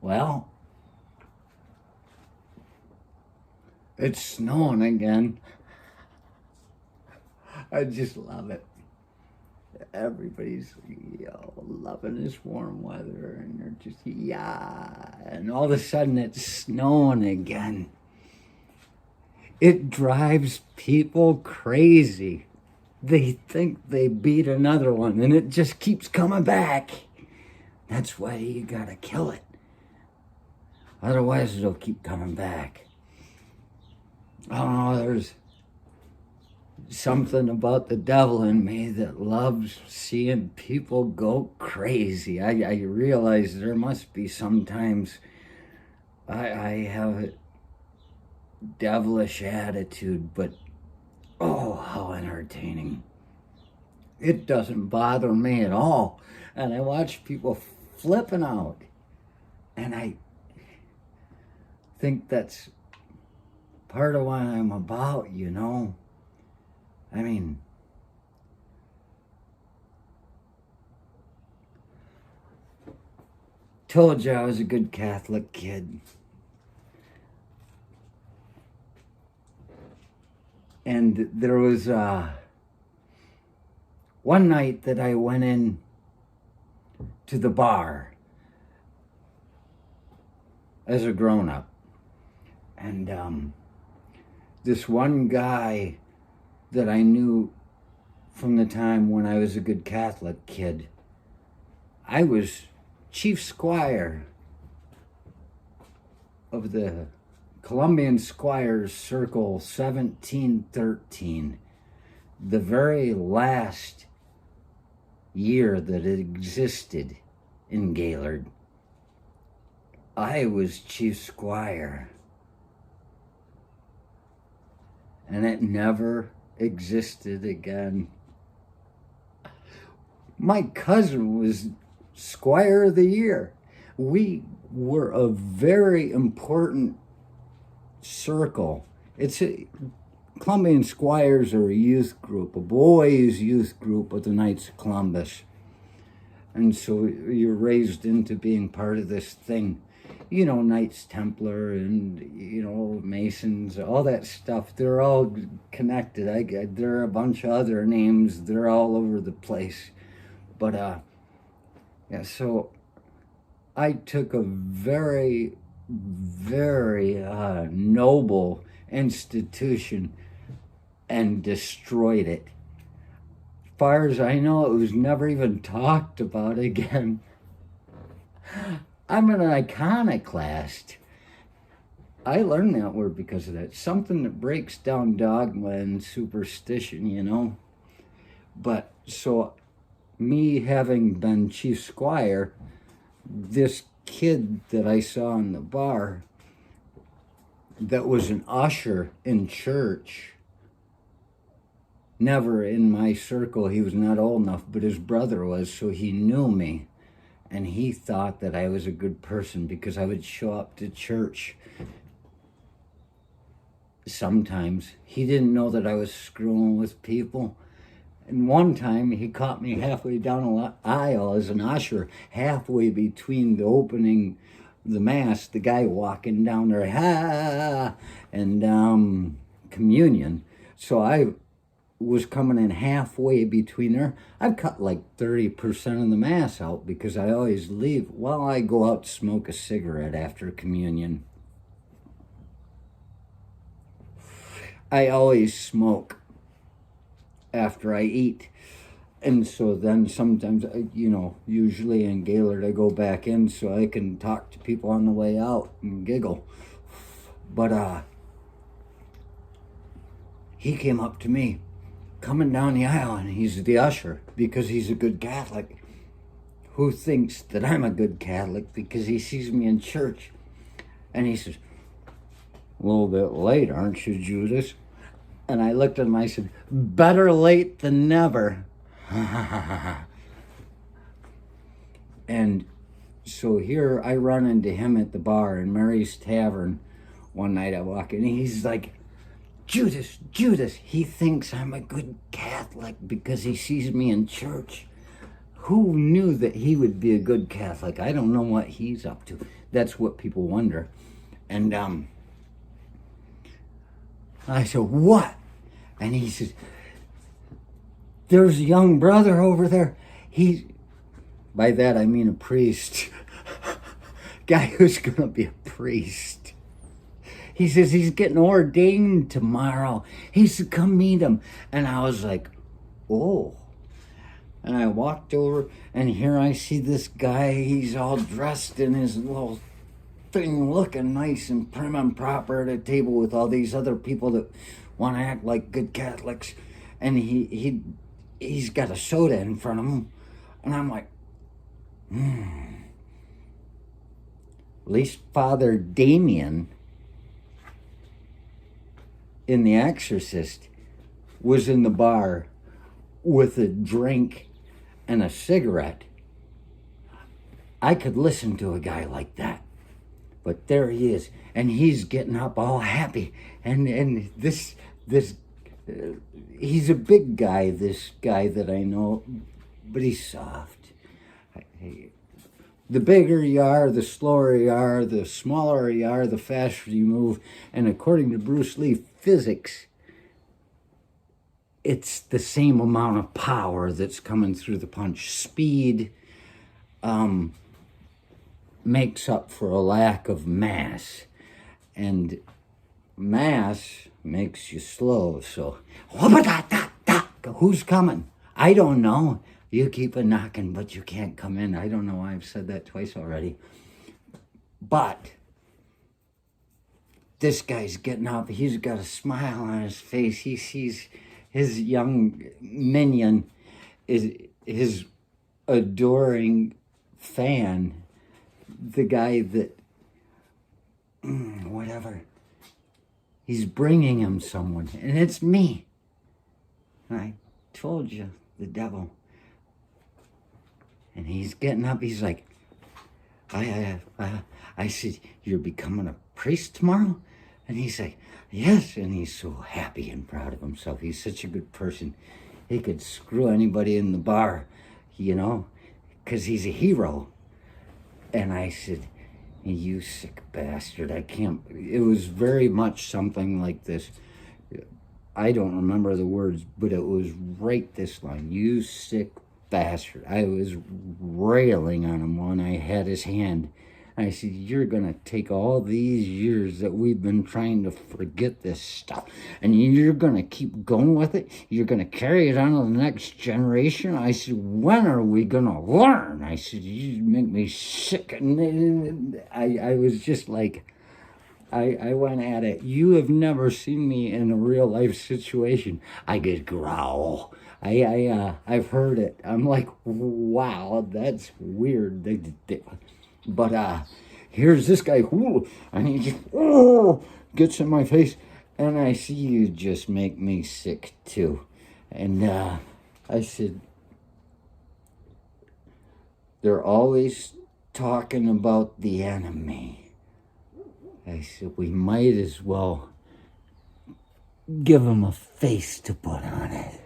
Well, it's snowing again. I just love it. Everybody's loving this warm weather, and they're just, yeah. And all of a sudden it's snowing again. It drives people crazy. They think they beat another one, and it just keeps coming back. That's why you gotta kill it. Otherwise, it'll keep coming back. I don't know, there's something about the devil in me that loves seeing people go crazy. I realize there must be sometimes I have a devilish attitude, but oh, how entertaining. It doesn't bother me at all. And I watch people flipping out. And I think that's part of what I'm about, you know. I mean, told you I was a good Catholic kid. And there was one night that I went in to the bar as a grown-up. And this one guy that I knew from the time when I was a good Catholic kid, I was chief squire of the Colombian Squires Circle 1713, the very last year that it existed in Gaylord. I was chief squire, and it never existed again. My cousin was Squire of the Year. We were a very important circle. Colombian Squires are a youth group, a boys' youth group of the Knights of Columbus. And so you're raised into being part of this thing. You know, Knights Templar and, Masons, all that stuff. They're all connected. There are a bunch of other names. They're all over the place. But, yeah, so I took a very, very noble institution and destroyed it. As far as I know, it was never even talked about again. I'm an iconoclast. I learned that word because of that. Something that breaks down dogma and superstition, But so me having been chief squire, this kid that I saw in the bar that was an usher in church, never in my circle, he was not old enough, but his brother was, so he knew me. And he thought that I was a good person because I would show up to church sometimes. He didn't know that I was screwing with people. And one time he caught me halfway down an aisle as an usher, halfway between the opening, the mass, the guy walking down there, and communion. So I was coming in halfway between there. I've cut like 30% of the mass out because I always leave. Well, I go out to smoke a cigarette after communion. I always smoke after I eat. And so then sometimes, usually in Gaylord, I go back in so I can talk to people on the way out and giggle. But he came up to me coming down the aisle, and he's the usher because he's a good Catholic who thinks that I'm a good Catholic because he sees me in church. And he says, "A little bit late, aren't you, Judas?" And I looked at him, I said, "Better late than never." And so here I run into him at the bar in Mary's Tavern one night. I walk in, and he's like, Judas, he thinks I'm a good Catholic because he sees me in church. who knew that he would be a good Catholic? I don't know what he's up to. That's what people wonder. And I said, what? And he says, there's a young brother over there. By that I mean a priest. Guy who's going to be a priest. He says he's getting ordained tomorrow. He said, come meet him. And I was like, oh. And I walked over, and here I see this guy. He's all dressed in his little thing, looking nice and prim and proper at a table with all these other people that want to act like good Catholics. And he's got a soda in front of him. And I'm like, At least Father Damien in The Exorcist was in the bar with a drink and a cigarette. I could listen to a guy like that. But there he is, and he's getting up all happy. And this he's a big guy, this guy that I know, but he's soft. The bigger you are, the slower you are, the smaller you are, the faster you move. And according to Bruce Lee, physics, it's the same amount of power that's coming through the punch. Speed makes up for a lack of mass. And mass makes you slow. So, who's coming? I don't know. You keep a knocking, but you can't come in. I don't know why I've said that twice already. But this guy's getting up. He's got a smile on his face. He sees his young minion, is his adoring fan, the guy that, whatever, he's bringing him someone. And it's me. I told you, the devil. And he's getting up. He's like, I said, you're becoming a priest tomorrow? And he's like, yes. And he's so happy and proud of himself. He's such a good person. He could screw anybody in the bar, you know, because he's a hero. And I said, you sick bastard. I can't. It was very much something like this. I don't remember the words, but it was right this line. You sick bastard. I was railing on him when I had his hand. I said, you're going to take all these years that we've been trying to forget this stuff, and you're going to keep going with it? You're going to carry it on to the next generation? I said, when are we going to learn? I said, you make me sick. And I was just like, I went at it. You have never seen me in a real life situation. I could growl. I've heard it. I'm like, wow, that's weird. But here's this guy, and he just gets in my face, and I see you just make me sick too. And I said, they're always talking about the enemy. I said, we might as well give him a face to put on it.